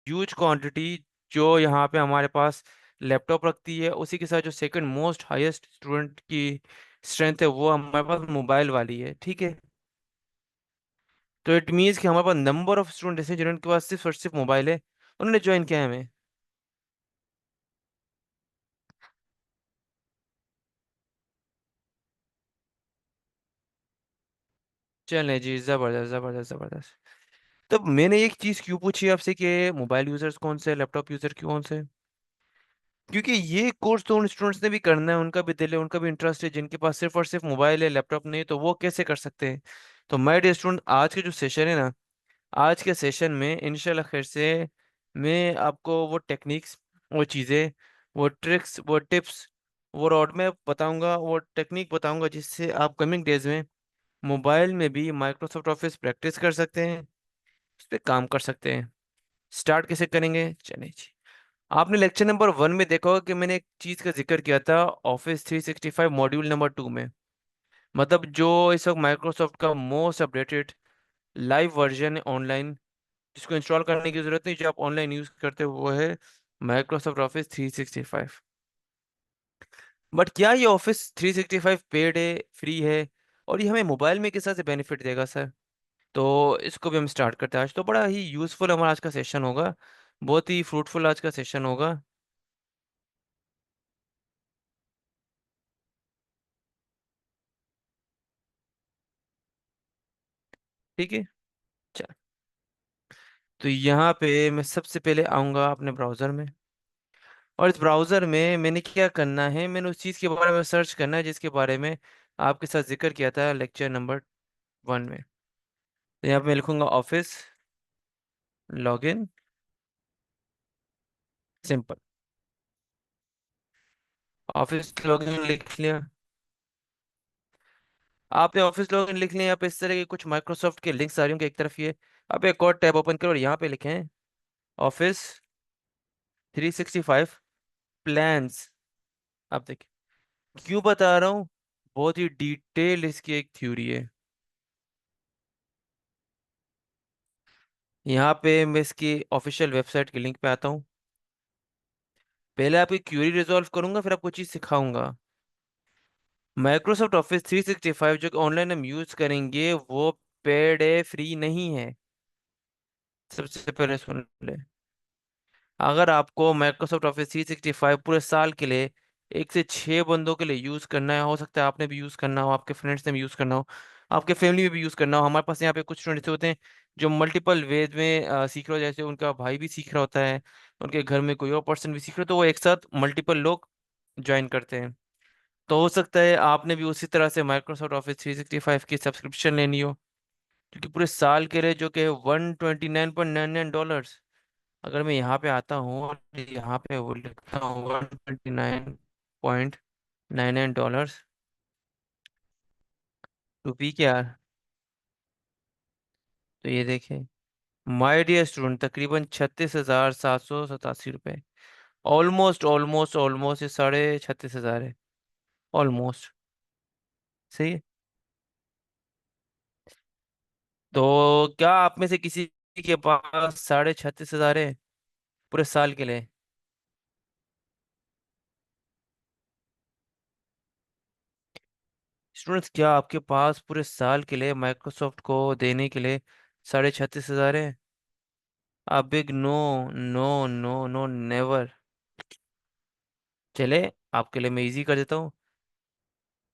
Huge quantity जो यहाँ पे हमारे पास लैपटॉप रखती है, उसी के साथ जो सेकंड मोस्ट हाईएस्ट स्टूडेंट की स्ट्रेंथ है वो हमारे पास मोबाइल वाली है, ठीक है। तो इट मीन्स कि हमारे पास नंबर ऑफ स्टूडेंट ऐसे हैं जिनके पास सिर्फ और सिर्फ मोबाइल है, उन्होंने ज्वाइन किया है हमें। चलें जी, जबरदस्त जबरदस्त जबरदस्त। तो मैंने एक चीज क्यों पूछी आपसे कि मोबाइल यूजर्स कौन से, लैपटॉप यूजर कौन से? क्योंकि ये कोर्स तो उन स्टूडेंट्स ने भी करना है, उनका भी दिल है, उनका भी इंटरेस्ट है, जिनके पास सिर्फ और सिर्फ मोबाइल है, लैपटॉप नहीं है, तो वो कैसे कर सकते हैं? तो माय डियर स्टूडेंट, आज के जो सेशन है ना, आज के सेशन में इंशाल्लाह खैर से मैं आपको वो टेक्निक्स, वो चीज़ें, वो ट्रिक्स, वो टिप्स, वो रोड मैप बताऊंगा, वो टेक्निक बताऊंगा, जिससे आप कमिंग डेज में मोबाइल में भी माइक्रोसॉफ्ट ऑफिस प्रैक्टिस कर सकते हैं, उस पर काम कर सकते हैं। स्टार्ट कैसे करेंगे, चलिए जी। आपने लेक्चर नंबर 1 में देखा होगा कि मैंने एक चीज का जिक्र किया था, ऑफिस 365 मॉड्यूल नंबर 2 में। मतलब जो इस वक्त माइक्रोसॉफ्ट का मोस्ट अपडेटेड लाइव वर्जन है ऑनलाइन, जिसको इंस्टॉल करने की जरूरत नहीं, जो आप ऑनलाइन यूज करते हो, वो है माइक्रोसॉफ्ट ऑफिस 365। बट क्या ये ऑफिस 365 पेड है, फ्री है, और ये हमें मोबाइल में किस तरह से बेनिफिट देगा सर? तो इसको भी हम स्टार्ट करते हैं। आज तो बड़ा ही यूजफुल हमारा आज का सेशन होगा, बहुत ही फ्रूटफुल आज का सेशन होगा। ठीक है, चल। तो यहाँ पे मैं सबसे पहले आऊँगा अपने ब्राउज़र में, और इस ब्राउज़र में मैंने क्या करना है, मैंने उस चीज़ के बारे में सर्च करना है जिसके बारे में आपके साथ जिक्र किया था लेक्चर नंबर 1 में। तो यहाँ पे मैं लिखूंगा office login simple. Office login लिख लिया। आपने ऑफिस लॉगिन लिख लिया, यहाँ पे इस तरह के कुछ माइक्रोसॉफ्ट के लिंक्स आ रही होंगे एक तरफ ये। आप एक और टैब ओपन करो और यहाँ पे लिखें ऑफिस 365 प्लान्स। आप देखिए, क्यों बता रहा हूँ, बहुत ही डिटेल इसकी एक थ्योरी है। यहाँ पे मैं इसकी ऑफिशियल वेबसाइट के लिंक पे आता हूँ। पहले आपकी क्यूरी रिजॉल्व करूंगा, फिर आपको चीज सिखाऊंगा। माइक्रोसॉफ्ट ऑफिस 365 जो कि ऑनलाइन हम यूज करेंगे, वो पेड है, फ्री नहीं है। सबसे पहले सुन ले, अगर आपको माइक्रोसॉफ्ट ऑफिस 365 पूरे साल के लिए 1 से 6 बंदों के लिए यूज करना है, हो सकता है आपने भी यूज करना हो, आपके फ्रेंड्स ने भी यूज करना हो, आपके फैमिली में भी यूज करना हो। हमारे पास यहाँ पे कुछ स्टूडेंट्स होते हैं जो मल्टीपल वेज में सीख रहे हो, जैसे उनका भाई भी सीख रहा होता है, उनके घर में कोई और पर्सन भी सीख रहा हो, तो वो एक साथ मल्टीपल लोग ज्वाइन करते हैं। तो हो सकता है आपने भी उसी तरह से माइक्रोसॉफ्ट ऑफिस 365 की सब्सक्रिप्शन लेनी हो, क्योंकि पूरे साल के लिए जो कि $129.99। अगर मैं यहाँ पे आता हूँ और यहाँ पे वो लिखता हूँ $129.99 रुपी के यार, तो ये देखें माय डियर स्टूडेंट, तकरीबन 36,787 रुपये। ऑलमोस्ट ऑलमोस्ट ऑलमोस्ट ये 36,500 है। ऑलमोस्ट सही है। तो क्या आप में से किसी के पास 36,500 है पूरे साल के लिए? स्टूडेंट्स, क्या आपके पास पूरे साल के लिए माइक्रोसॉफ्ट को देने के लिए 36,500 है? A big no, no, no, no, never. चले, आपके लिए मैं इजी कर देता हूँ।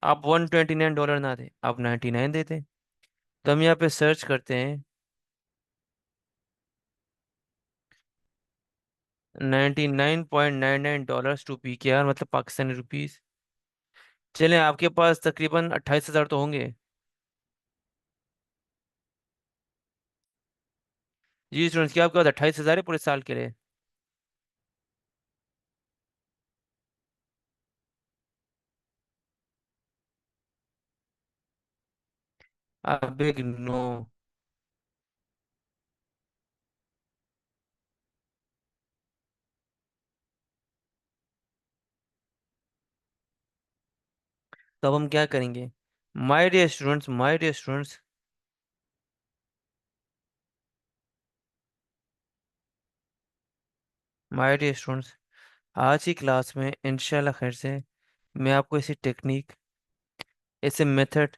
आप $129 ना दे, आप 99 देते। तो हम यहाँ पे सर्च करते हैं, $99.99 टू पी के आर, मतलब पाकिस्तानी रुपीज। चले, आपके पास तकरीबन 28,000 तो होंगे। जी स्टूडेंट्स, क्या आपके पास 28,000 है पूरे साल के लिए? A big no. तो अब हम क्या करेंगे? My dear students, my dear students, my dear students, आज की क्लास में इंशाल्लाह खैर से मैं आपको ऐसी टेक्निक, ऐसे मेथड,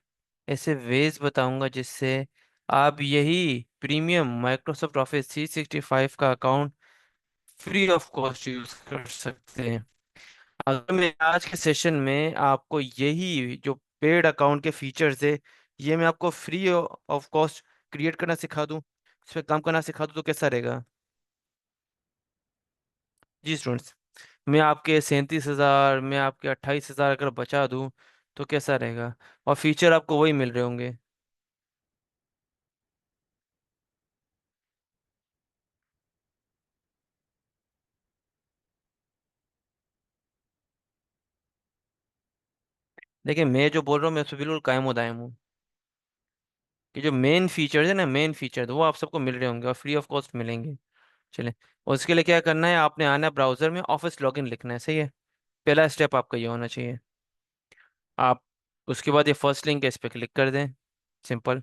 ऐसे वेज बताऊंगा जिससे आप यही प्रीमियम माइक्रोसॉफ्ट ऑफिस 365 का account free of cost use कर सकते हैं। अगर मैं आज के सेशन में आपको यही जो पेड अकाउंट के फीचर्स है, ये मैं आपको फ्री ऑफ कॉस्ट क्रिएट करना सिखा दूं, इस पर काम करना सिखा दूं, तो कैसा रहेगा? जी स्टूडेंट्स, मैं आपके 37,000 में आपके 28,000 अगर बचा दूं तो कैसा रहेगा? और फीचर आपको वही मिल रहे होंगे। देखिए, मैं जो बोल रहा हूँ मैं उस पर बिल्कुल कायम दायम हूँ कि जो मेन फीचर्स है ना, मेन फीचर वो आप सबको मिल रहे होंगे और फ्री ऑफ कॉस्ट मिलेंगे। चले, उसके लिए क्या करना है, आपने आना है ब्राउजर में, ऑफिस लॉगिन लिखना है, सही है। पहला स्टेप आपका ये होना चाहिए। आप उसके बाद ये फर्स्ट लिंक है, इस पर क्लिक कर दें। सिंपल।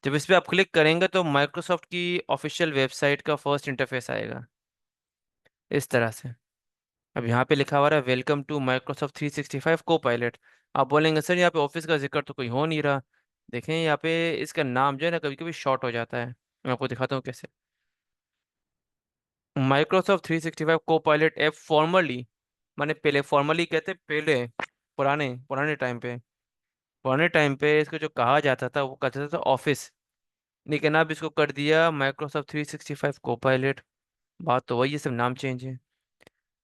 जब इस पे आप क्लिक करेंगे तो माइक्रोसॉफ्ट की ऑफिशियल वेबसाइट का फर्स्ट इंटरफेस आएगा इस तरह से। अब यहाँ पे लिखा हुआ है वेलकम टू माइक्रोसॉफ्ट 365 को पायलट। आप बोलेंगे सर यहाँ पे ऑफिस का जिक्र तो कोई हो नहीं रहा। देखें यहाँ पे इसका नाम जो है ना कभी कभी शॉर्ट हो जाता है, मैं आपको दिखाता हूँ कैसे। माइक्रोसॉफ्ट 365 को पायलट ऐप फॉर्मली, माने पहले, फॉर्मली कहते पहले, पुराने पुराने टाइम पे, पुराने टाइम पे इसको जो कहा जाता था वो कहता था ऑफिस। लेकिन अब इसको कर दिया माइक्रोसॉफ्ट 365 को पायलट। बात तो वही है, सिर्फ नाम चेंज है।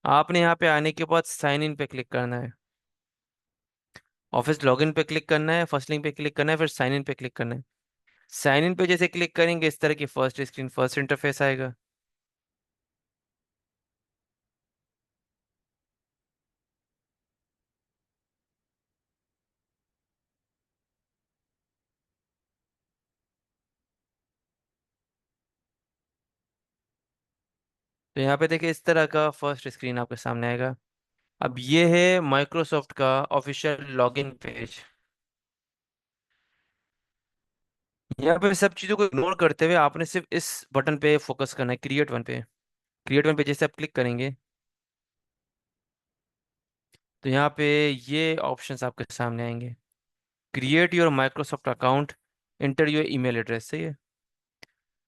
आपने यहाँ पे आने के बाद साइन इन पे क्लिक करना है, ऑफिस लॉगिन पे क्लिक करना है, फर्स्ट लिंक पे क्लिक करना है, फिर साइन इन पे क्लिक करना है। साइन इन पे जैसे क्लिक करेंगे इस तरह की फर्स्ट स्क्रीन, फर्स्ट इंटरफेस आएगा। तो यहाँ पे देखिए इस तरह का फर्स्ट स्क्रीन आपके सामने आएगा। अब ये है माइक्रोसॉफ्ट का ऑफिशियल लॉगिन पेज। यहाँ पे सब चीज़ों को इग्नोर करते हुए आपने सिर्फ इस बटन पे फोकस करना है, क्रिएट वन पे। क्रिएट वन पे जैसे आप क्लिक करेंगे तो यहाँ पे ये ऑप्शंस आपके सामने आएंगे। Create your Microsoft account, inter your email address, सही है।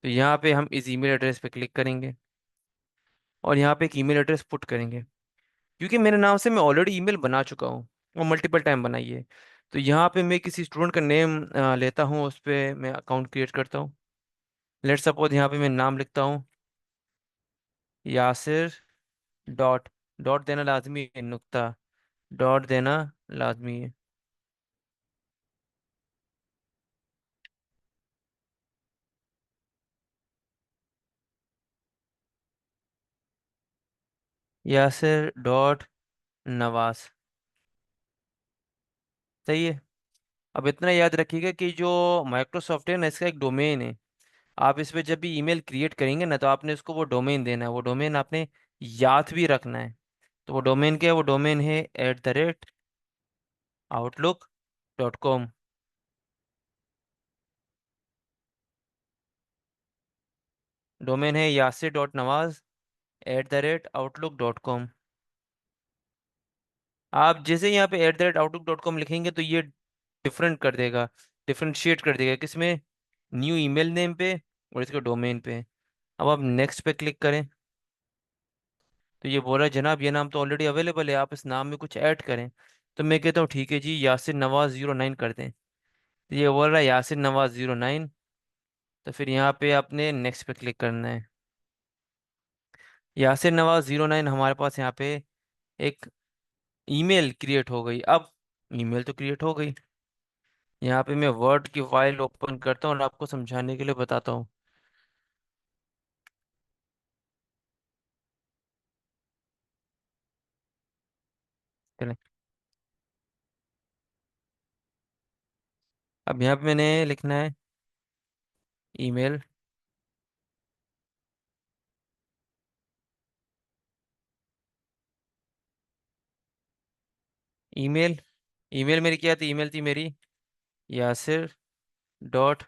तो यहाँ पे हम इस ईमेल एड्रेस पे क्लिक करेंगे और यहाँ पे एक ईमेल एड्रेस पुट करेंगे। क्योंकि मेरे नाम से मैं ऑलरेडी ईमेल बना चुका हूँ और मल्टीपल टाइम बनाई है, तो यहाँ पे मैं किसी स्टूडेंट का नेम लेता हूँ, उस पर मैं अकाउंट क्रिएट करता हूँ। लेट सपोज यहाँ पे मैं नाम लिखता हूँ यासिर। डॉट, डॉट देना लाजमी है, नुक्ता, डॉट देना लाजमी है। यासिर डॉट नवाज, सही है। अब इतना याद रखिएगा कि जो माइक्रोसॉफ्ट है ना, इसका एक डोमेन है। आप इस पे जब भी ईमेल क्रिएट करेंगे ना तो आपने इसको वो डोमेन देना है, वो डोमेन आपने याद भी रखना है। तो वो डोमेन क्या है? वो डोमेन है @outlook.com। डोमेन है yasit.nawaz@outlook.com। आप जैसे यहाँ पे @outlook.com लिखेंगे तो ये डिफरेंट कर देगा, डिफरेंशिएट कर देगा किसमें, न्यू ईमेल नेम पे और इसके डोमेन पे। अब आप नेक्स्ट पे क्लिक करें तो ये बोल रहा है जनाब ये नाम तो ऑलरेडी अवेलेबल है, आप इस नाम में कुछ ऐड करें। तो मैं कहता हूँ ठीक है जी, यासिर नवाज 09 कर दें। तो ये बोल रहा है यासिर नवाज 09। तो फिर यहाँ पे आपने नेक्स्ट पे क्लिक करना है। यासिर नवाज 09 हमारे पास यहाँ पे एक ईमेल क्रिएट हो गई। अब ईमेल तो क्रिएट हो गई, यहाँ पे मैं वर्ड की फाइल ओपन करता हूँ और आपको समझाने के लिए बताता हूँ। चलें, अब यहाँ पे मैंने लिखना है ईमेल। ईमेल, ईमेल मेरी क्या थी? ईमेल थी मेरी यासिर डॉट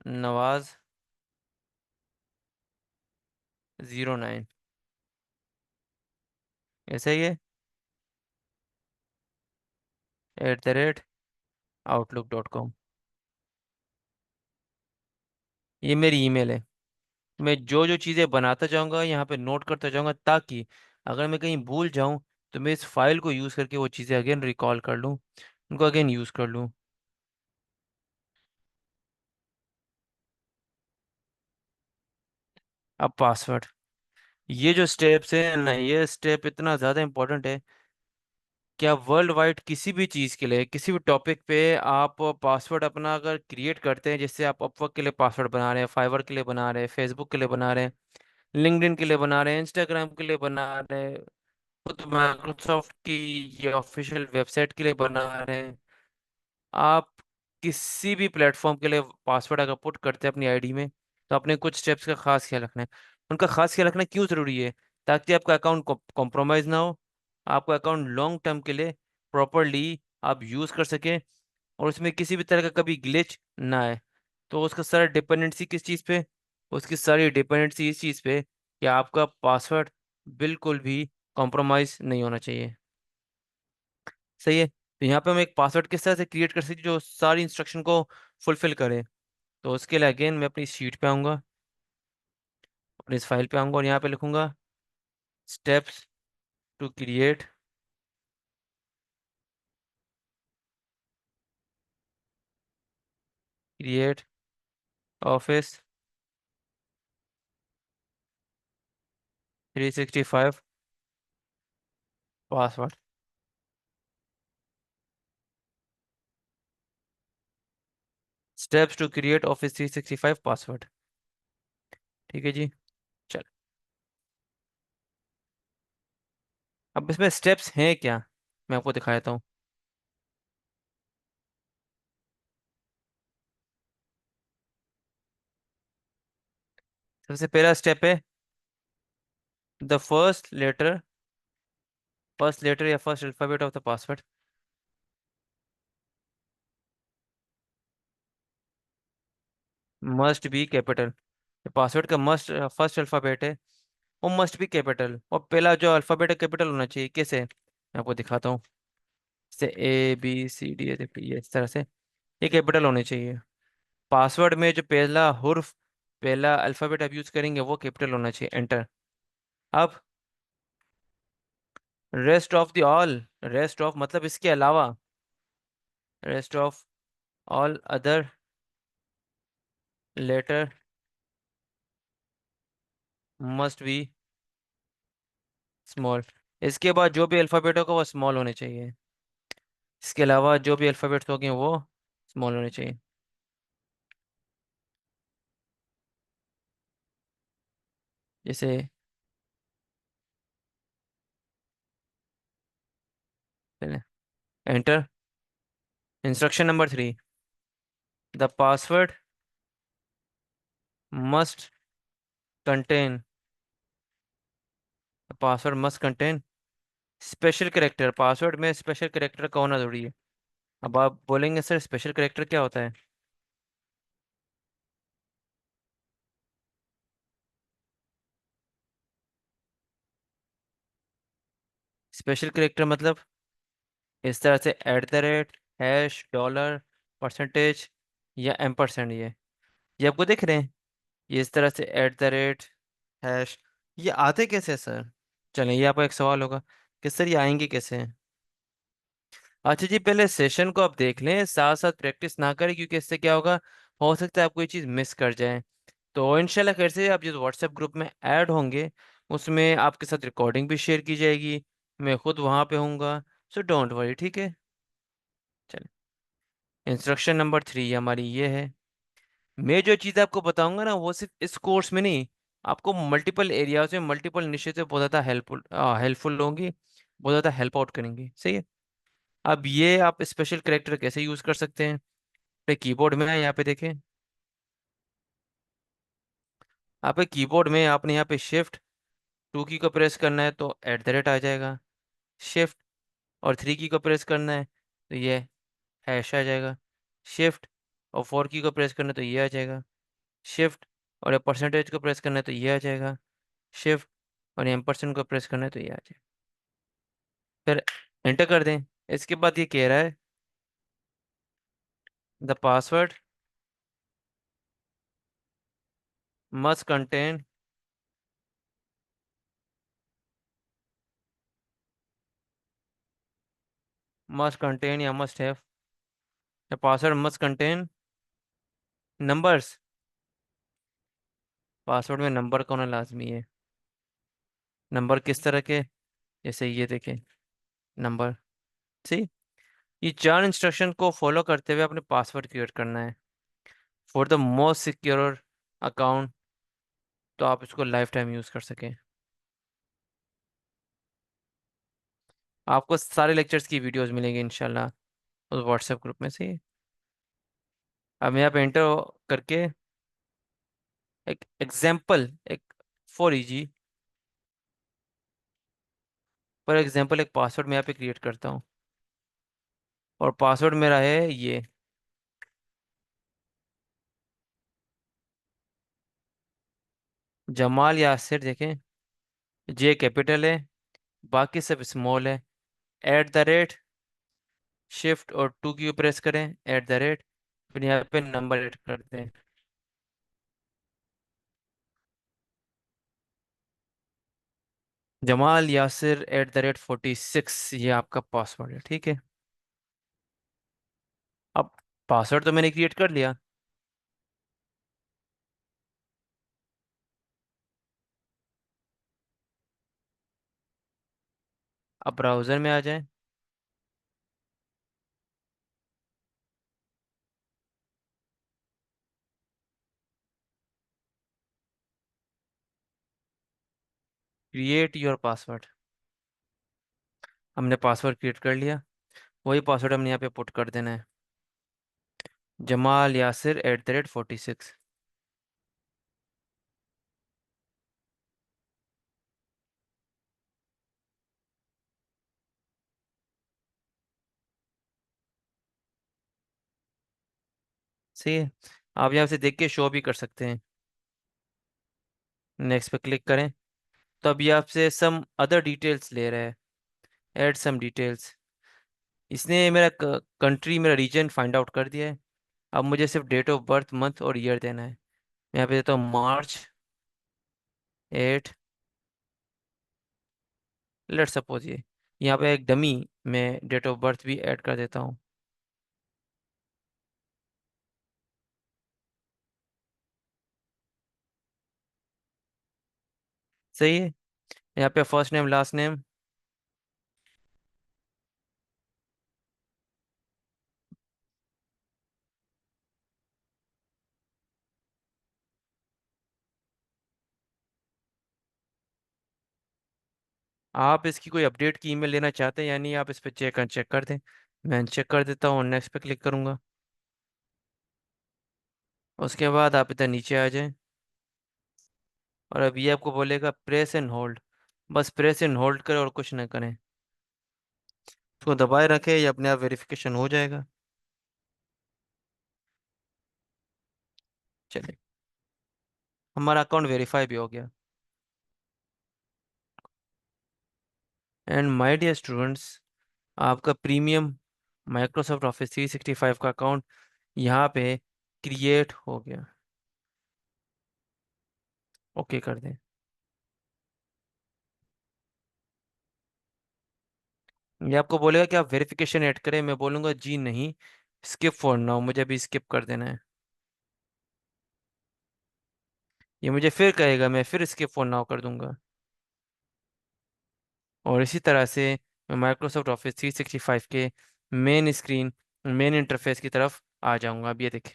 नवाज 09, ऐसा ही है, @outlook.com। ये मेरी ईमेल है। मैं जो जो चीज़ें बनाता जाऊंगा यहाँ पे नोट करता जाऊंगा, ताकि अगर मैं कहीं भूल जाऊं तो मैं इस फाइल को यूज़ करके वो चीज़ें अगेन रिकॉल कर लूँ, उनको अगेन यूज़ कर लूँ। अब पासवर्ड, ये जो स्टेप्स है ना, ये स्टेप इतना ज़्यादा इंपॉर्टेंट है कि आप वर्ल्ड वाइड किसी भी चीज़ के लिए, किसी भी टॉपिक पे आप पासवर्ड अपना अगर क्रिएट करते हैं, जैसे आप अपवर्क के लिए पासवर्ड बना रहे हैं, फाइवर के लिए बना रहे हैं, फेसबुक के लिए बना रहे हैं, लिंक्डइन के लिए बना रहे हैं, इंस्टाग्राम के लिए बना रहे हैं, खुद माइक्रोसॉफ्ट की ये ऑफिशियल वेबसाइट के लिए बना रहे हैं, आप किसी भी प्लेटफॉर्म के लिए पासवर्ड अगर पुट करते हैं अपनी आईडी में, तो अपने कुछ स्टेप्स का खास ख्याल रखना है। उनका खास ख्याल रखना क्यों ज़रूरी है? ताकि आपका अकाउंट कॉम्प्रोमाइज़ ना हो, आपका अकाउंट लॉन्ग टर्म के लिए प्रॉपरली आप यूज़ कर सकें, और उसमें किसी भी तरह का कभी ग्लिच ना आए। तो उसका सारा डिपेंडेंसी किस चीज़ पे? उसकी सारी डिपेंडेंसी इस चीज़ पे कि आपका पासवर्ड बिल्कुल भी कॉम्प्रोमाइज़ नहीं होना चाहिए। सही है, तो यहाँ पे हम एक पासवर्ड किस तरह से क्रिएट कर सकते हैं जो सारी इंस्ट्रक्शन को फुलफिल करे? तो उसके लिए अगेन मैं अपनी शीट पे आऊँगा, अपनी इस फाइल पे आऊँगा और यहाँ पे लिखूंगा steps to create office 365 password. Steps to create office 365 password. ठीक है जी। चल, अब इसमें स्टेप्स हैं क्या, मैं आपको दिखा देता हूँ। सबसे पहला स्टेप है द फर्स्ट लेटर या first alphabet of the password must be capital. Password का मस्ट फर्स्ट अल्फाबेट है, वो मस्ट बी कैपिटल, और पहला जो अल्फाबेट है कैपिटल होना चाहिए। कैसे, मैं आपको दिखाता हूँ। जैसे ABCD, देखिए ये इस तरह से ये कैपिटल होने चाहिए। पासवर्ड में जो पहला हुर्फ, पहला अल्फाबेट आप यूज करेंगे वो कैपिटल होना चाहिए। एंटर। अब रेस्ट ऑफ मतलब इसके अलावा, rest of all other letter must be small. इसके बाद जो भी अल्फाबेट होगा वो स्मॉल होने चाहिए। इसके अलावा जो भी अल्फाबेट्स होंगे वो स्मॉल होने चाहिए। जैसे enter. Instruction number 3, the must contain password must contain special character. Password में स्पेशल करेक्टर का होना जरूरी है। अब आप बोलेंगे सर स्पेशल करेक्टर क्या होता है? स्पेशल करेक्टर मतलब इस तरह से @ हैश डॉलर परसेंटेज या %, ये आपको दिख रहे हैं? ये इस तरह से हैश, ये आते कैसे हैं सर? चलिए, ये आपका एक सवाल होगा कि सर ये आएंगे कैसे? अच्छा जी, पहले सेशन को आप देख लें, साथ साथ प्रैक्टिस ना करें, क्योंकि इससे क्या होगा, हो सकता है आपको ये चीज़ मिस कर जाए। तो इंशाल्लाह खैर से आप जिस व्हाट्सएप ग्रुप में ऐड होंगे उसमें आपके साथ रिकॉर्डिंग भी शेयर की जाएगी, मैं खुद वहाँ पे हूँगा। सो डोंट वरी, ठीक है। चलिए, इंस्ट्रक्शन नंबर 3 हमारी ये है। मैं जो चीज़ आपको बताऊंगा ना वो सिर्फ इस कोर्स में नहीं, आपको मल्टीपल एरियाज में मल्टीपल निश्चित से बहुत ज़्यादा हेल्पफुल होंगी, बहुत ज़्यादा हेल्प आउट करेंगी। सही है। अब ये आप स्पेशल करेक्टर कैसे यूज़ कर सकते हैं? अपने कीबोर्ड में यहाँ पे देखें, आपके कीबोर्ड में आपने यहाँ पे शिफ्ट 2 की को प्रेस करना है तो @ आ जाएगा। शिफ्ट और 3 की को प्रेस करना है तो ये हैश आ जाएगा। शिफ्ट और 4 की को प्रेस करना है तो ये आ जाएगा। शिफ्ट और परसेंटेज को प्रेस करना है तो ये आ जाएगा। शिफ्ट और एम्परसेंड को प्रेस करना है तो ये आ जाए। फिर एंटर कर दें। इसके बाद ये कह रहा है द पासवर्ड मस्ट कंटेन या must have the password must contain numbers. Password में नंबर का होना लाजमी है। नंबर किस तरह के? जैसे ये देखें, नंबर। सी, ये चार इंस्ट्रक्शन को फॉलो करते हुए अपने पासवर्ड क्रिएट करना है for the most secure account, तो आप इसको लाइफ टाइम यूज कर सकें। आपको सारे लेक्चर्स की वीडियोस मिलेंगे इंशाल्लाह उस व्हाट्सएप ग्रुप में से। अब मैं यहाँ पे एंटर करके एक एग्जाम्पल, एक फॉर इजी पर एग्जाम्पल एक पासवर्ड मैं यहाँ पे क्रिएट करता हूँ। और पासवर्ड मेरा है ये जमाल यासिर, देखें जे कैपिटल है, बाकी सब स्मॉल है। एट द रेट, शिफ्ट और टू की प्रेस करें, एट द रेट, फिर यहाँ पे नंबर ऐड करते हैं। जमाल यासिर @46, ये आपका पासवर्ड है, ठीक है। अब पासवर्ड तो मैंने क्रिएट कर लिया। अब ब्राउजर में आ जाए। क्रिएट योर पासवर्ड, हमने पासवर्ड क्रिएट कर लिया। वही पासवर्ड हमने यहाँ पे पुट कर देना है, जमाल यासिर @46। सही है। आप यहाँ से देख के शो भी कर सकते हैं। नेक्स्ट पे क्लिक करें तो अब ये आपसे सम अदर डिटेल्स ले रहा है। Add some details. इसने मेरा कंट्री, मेरा रीजन फाइंड आउट कर दिया है। अब मुझे सिर्फ डेट ऑफ बर्थ, मंथ और ईयर देना है। मैं यहाँ पे देता हूँ March 8। लेट सपोज ये यहाँ पे एक डमी में डेट ऑफ बर्थ भी ऐड कर देता हूँ। सही है। यहाँ पे फर्स्ट नेम लास्ट नेम। आप इसकी कोई अपडेट की ईमेल लेना चाहते हैं, यानी आप इस पे चेक कर दें। मैं चेक कर देता हूँ, नेक्स्ट पे क्लिक करूंगा। उसके बाद आप इधर नीचे आ जाएं और अब ये आपको बोलेगा प्रेस एंड होल्ड। बस प्रेस एंड होल्ड करें और कुछ ना करें। उसको दबाए रखें, ये अपने आप वेरिफिकेशन हो जाएगा। चलिए, हमारा अकाउंट वेरीफाई भी हो गया। एंड माय डियर स्टूडेंट्स, आपका प्रीमियम माइक्रोसॉफ्ट ऑफिस 365 का अकाउंट यहाँ पे क्रिएट हो गया। ओके कर दें। ये आपको बोलेगा कि आप वेरिफिकेशन ऐड करें, मैं बोलूंगा जी नहीं, स्किप फॉर नाउ, मुझे अभी स्किप कर देना है। ये मुझे फिर कहेगा, मैं फिर स्किप फॉर नाउ कर दूंगा। और इसी तरह से मैं माइक्रोसॉफ्ट ऑफिस 365 के मेन स्क्रीन, मेन इंटरफेस की तरफ आ जाऊंगा। अब ये देखें।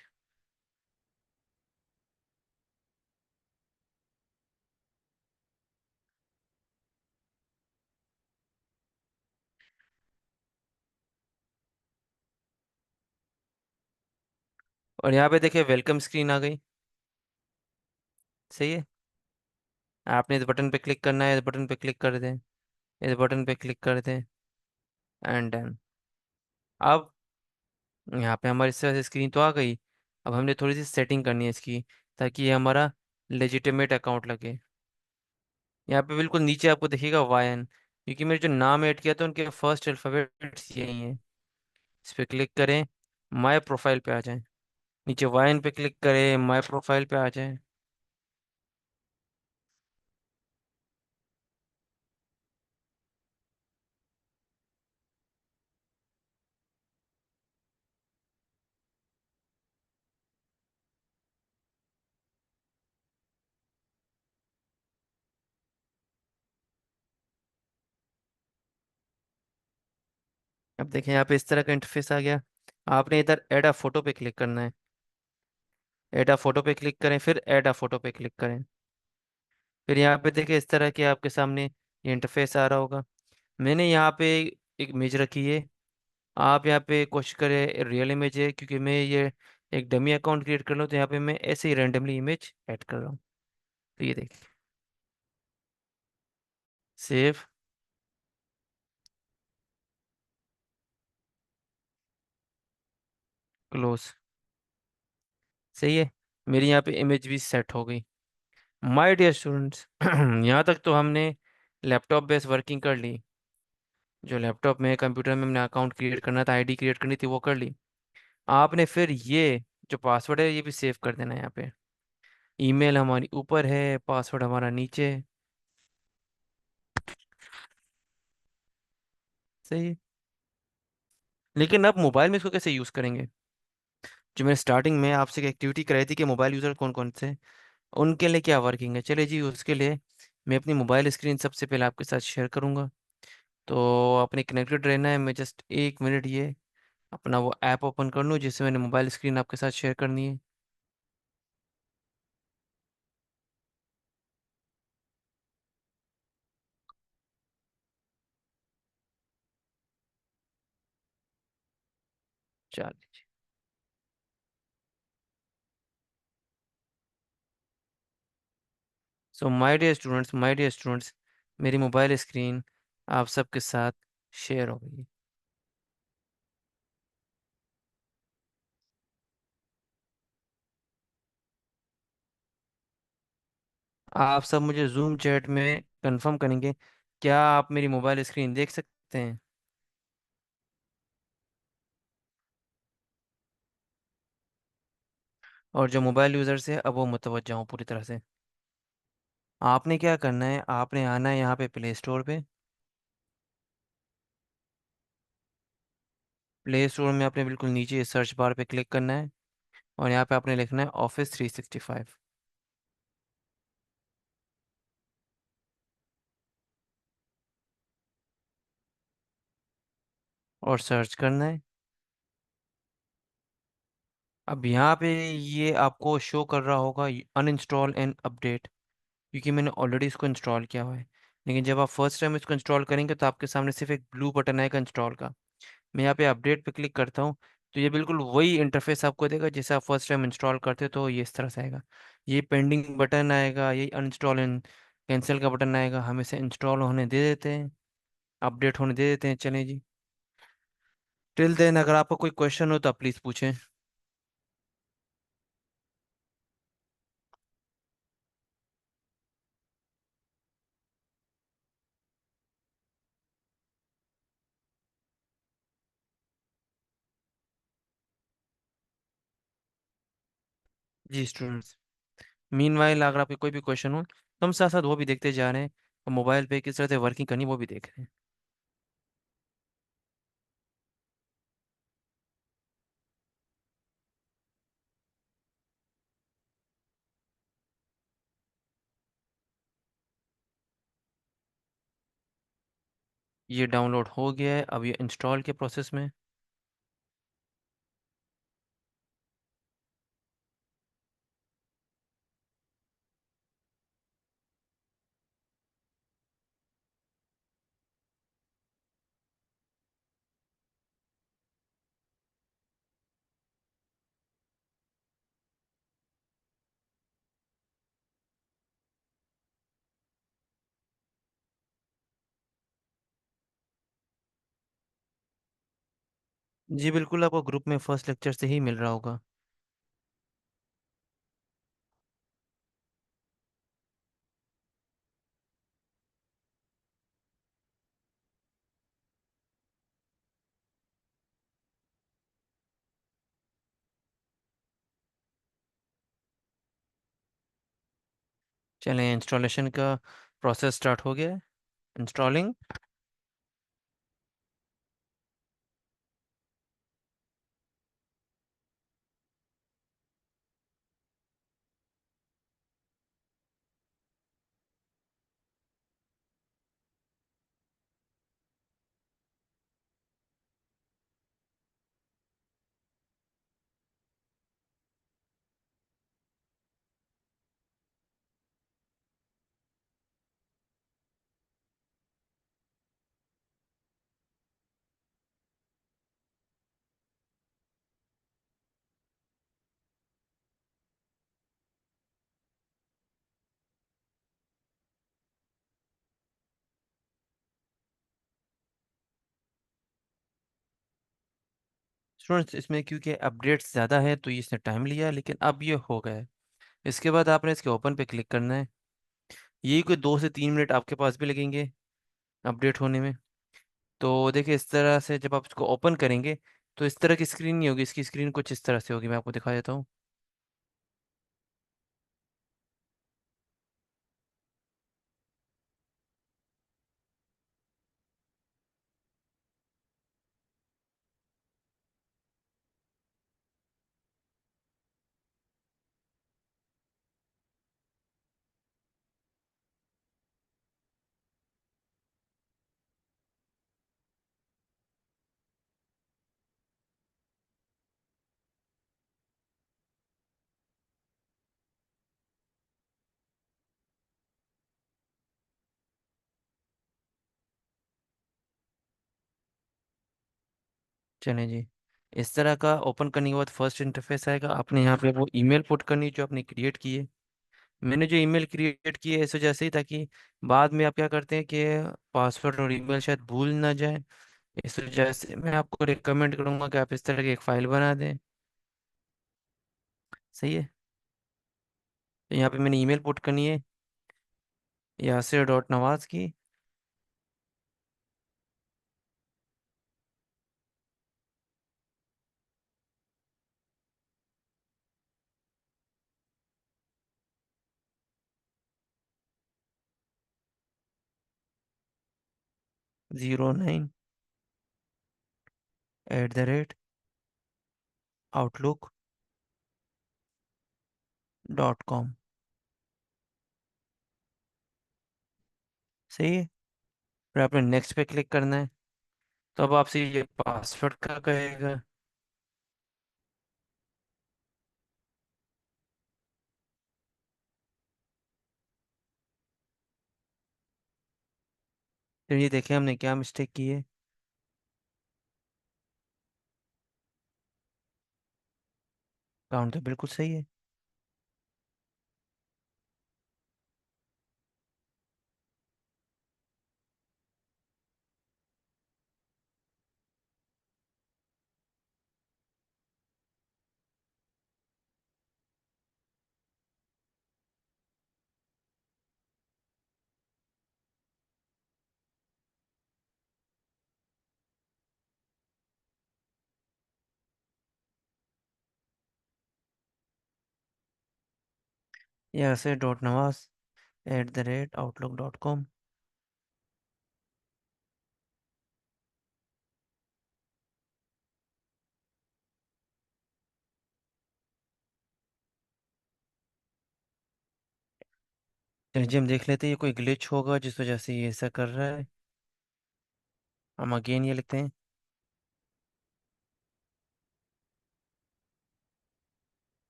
और यहाँ पे देखिए वेलकम स्क्रीन आ गई। सही है। आपने इस बटन पे क्लिक करना है, इस बटन पे क्लिक कर दें, इस बटन पे क्लिक कर दें, एंड डन। अब यहाँ पे हमारी इस तरह से स्क्रीन तो आ गई। अब हमने थोड़ी सी सेटिंग करनी है इसकी, ताकि ये हमारा लेजिटिमेट अकाउंट लगे। यहाँ पे बिल्कुल नीचे आपको दिखेगा वायन, क्योंकि मेरे जो नाम ऐड किया था उनके फर्स्ट अल्फाबेट्स यही हैं। इस पे क्लिक करें, माय प्रोफाइल पे आ जाएं। नीचे वायन पे क्लिक करें, माय प्रोफाइल पे आ जाएं। अब देखें यहाँ पे इस तरह का इंटरफेस आ गया। आपने इधर ऐड अ फोटो पे क्लिक करना है। ऐड अ फोटो पे क्लिक करें, फिर ऐड अ फोटो पे क्लिक करें। फिर यहाँ पे देखें इस तरह के आपके सामने ये इंटरफेस आ रहा होगा। मैंने यहाँ पे एक इमेज रखी है। आप यहाँ पे कोशिश करें रियल इमेज है, क्योंकि मैं ये एक डमी अकाउंट क्रिएट कर रहा हूँ, तो यहाँ पे मैं ऐसे ही रैंडमली इमेज ऐड कर रहा हूँ। तो ये देखिए, सेव, क्लोज। सही है, मेरी यहाँ पे इमेज भी सेट हो गई। माय डियर स्टूडेंट्स, यहाँ तक तो हमने लैपटॉप बेस्ड वर्किंग कर ली। जो लैपटॉप में कंप्यूटर में हमने अकाउंट क्रिएट करना था, आईडी क्रिएट करनी थी, वो कर ली। आपने फिर ये जो पासवर्ड है ये भी सेव कर देना है यहाँ पे। ईमेल हमारी ऊपर है, पासवर्ड हमारा नीचे है। सही है। लेकिन अब मोबाइल में इसको कैसे यूज़ करेंगे? जो मैंने स्टार्टिंग में आपसे एक एक्टिविटी कराई थी कि मोबाइल यूज़र कौन कौन से हैं, उनके लिए क्या वर्किंग है, चलिए जी उसके लिए मैं अपनी मोबाइल स्क्रीन सबसे पहले आपके साथ शेयर करूंगा। तो आपने कनेक्टेड रहना है। मैं जस्ट 1 मिनट ये अपना वो ऐप ओपन कर लूँ जिससे मैंने मोबाइल स्क्रीन आपके साथ शेयर करनी है। चलिए। सो माय डियर स्टूडेंट्स, मेरी मोबाइल स्क्रीन आप सबके साथ शेयर हो गई है। आप सब मुझे जूम चैट में कंफर्म करेंगे, क्या आप मेरी मोबाइल स्क्रीन देख सकते हैं? और जो मोबाइल यूज़र्स है अब वो मुतवज्जा हों पूरी तरह से। आपने क्या करना है, आपने आना है यहाँ पे प्ले स्टोर पे। प्ले स्टोर में आपने बिल्कुल नीचे सर्च बार पे क्लिक करना है, और यहाँ पे आपने लिखना है Office 365, और सर्च करना है। अब यहाँ पे ये आपको शो कर रहा होगा अनइंस्टॉल एंड अपडेट, क्योंकि मैंने ऑलरेडी इसको इंस्टॉल किया हुआ है। लेकिन जब आप फर्स्ट टाइम इसको इंस्टॉल करेंगे तो आपके सामने सिर्फ एक ब्लू बटन आएगा इंस्टॉल का। मैं यहाँ पे अपडेट पे क्लिक करता हूँ, तो ये बिल्कुल वही इंटरफेस आपको देगा जैसे आप फर्स्ट टाइम इंस्टॉल करते हो, तो ये इस तरह से आएगा। ये पेंडिंग बटन आएगा, ये अनइंस्टॉल एंड कैंसिल का बटन आएगा। हम इसे इंस्टॉल होने दे देते हैं, अपडेट होने दे देते हैं। चलें जी। टिल देन अगर आपको कोई क्वेश्चन हो तो आप प्लीज़ पूछें। जी स्टूडेंट्स, मीनवाइल अगर आपके कोई भी क्वेश्चन हो तो हम साथ साथ वो भी देखते जा रहे हैं, और मोबाइल पे किस तरह से वर्किंग करनी वो भी देख रहे हैं। ये डाउनलोड हो गया है, अब ये इंस्टॉल के प्रोसेस में। जी बिल्कुल, आपको ग्रुप में फर्स्ट लेक्चर से ही मिल रहा होगा। चलें, इंस्टॉलेशन का प्रोसेस स्टार्ट हो गया है। इंस्टॉलिंग। स्टूडेंट्स, इसमें क्योंकि अपडेट्स ज़्यादा है तो इसने टाइम लिया, लेकिन अब ये हो गया है। इसके बाद आपने इसके ओपन पे क्लिक करना है। यही कोई 2 से 3 मिनट आपके पास भी लगेंगे अपडेट होने में। तो देखिए, इस तरह से जब आप इसको ओपन करेंगे तो इस तरह की स्क्रीन नहीं होगी, इसकी स्क्रीन कुछ इस तरह से होगी। मैं आपको दिखा देता हूँ। चलें जी। इस तरह का ओपन करने के बाद फर्स्ट इंटरफेस आएगा। आपने यहाँ पे वो ईमेल पुट करनी है जो आपने क्रिएट की है। मैंने जो ईमेल क्रिएट की है इस वजह से ही, ताकि बाद में आप क्या करते हैं कि पासवर्ड और ईमेल शायद भूल ना जाए। इस वजह से मैं आपको रिकमेंड करूंगा कि आप इस तरह की एक फाइल बना दें। सही है। तो यहाँ पे मैंने ईमेल पुट करनी है, यासिर.नवाज की। 09@outlook.com। सही है। फिर आपने नेक्स्ट पे क्लिक करना है। तो अब आपसे ये पासवर्ड का कहेगा। फिर ये देखें हमने क्या मिस्टेक की है। काउंट तो बिल्कुल सही है। यासिर.नवाज@outlook.com। चलिए जी, हम देख लेते हैं ये कोई ग्लिच होगा जिस वजह से ये ऐसा कर रहा है। हम अगेन ये लिखते हैं।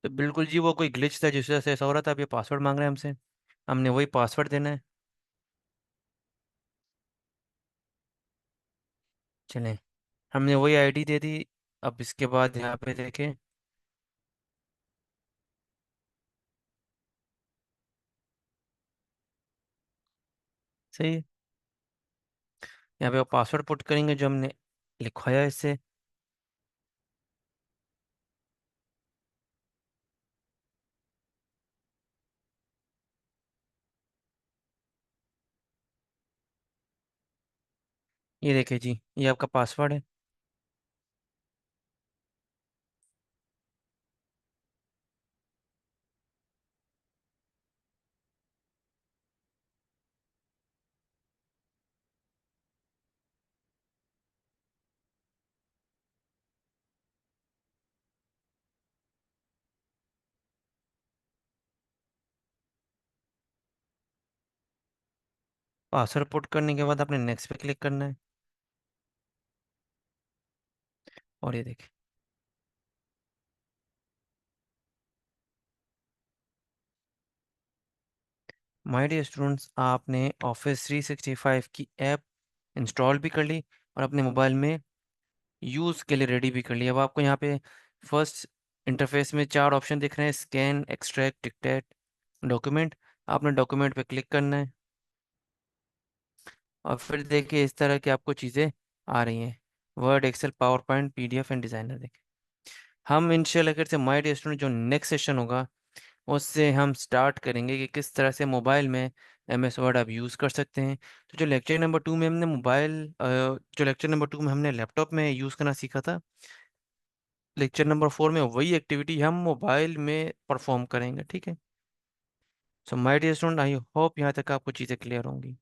तो बिल्कुल जी, वो कोई ग्लिच था जिस वजह से ऐसा हो रहा था। अब ये पासवर्ड मांग रहे हैं हमसे, हमने वही पासवर्ड देना है। चलें, हमने वही आईडी दे दी। अब इसके बाद यहाँ पे देखें। सही है। यहाँ पे वो पासवर्ड पुट करेंगे जो हमने लिखवाया है इससे। ये देखिए जी, ये आपका पासवर्ड है। पासवर्ड पुट करने के बाद आपने नेक्स्ट पे क्लिक करना है। और ये देखिए, माय डियर स्टूडेंट्स, आपने ऑफिस 365 की ऐप इंस्टॉल भी कर ली और अपने मोबाइल में यूज़ के लिए रेडी भी कर ली। अब आपको यहाँ पे फर्स्ट इंटरफेस में चार ऑप्शन दिख रहे हैं: स्कैन, एक्सट्रैक्ट, डिक्टेट, डॉक्यूमेंट। आपने डॉक्यूमेंट पे क्लिक करना है और फिर देखिए इस तरह की आपको चीज़ें आ रही हैं: Word, Excel, power point, PDF and designer. देखिए, हम इंशाल्लाह से माय डियर स्टूडेंट जो नेक्स्ट सेशन होगा उससे हम स्टार्ट करेंगे कि किस तरह से मोबाइल में MS वर्ड आप यूज़ कर सकते हैं। तो जो लेक्चर नंबर 2 में हमने जो लेक्चर नंबर 2 में हमने लैपटॉप में यूज़ करना सीखा था, लेक्चर नंबर 4 में वही एक्टिविटी हम मोबाइल में परफॉर्म करेंगे। ठीक है। So my dear student, I hope यहाँ तक आपको चीज़ें क्लियर होंगी।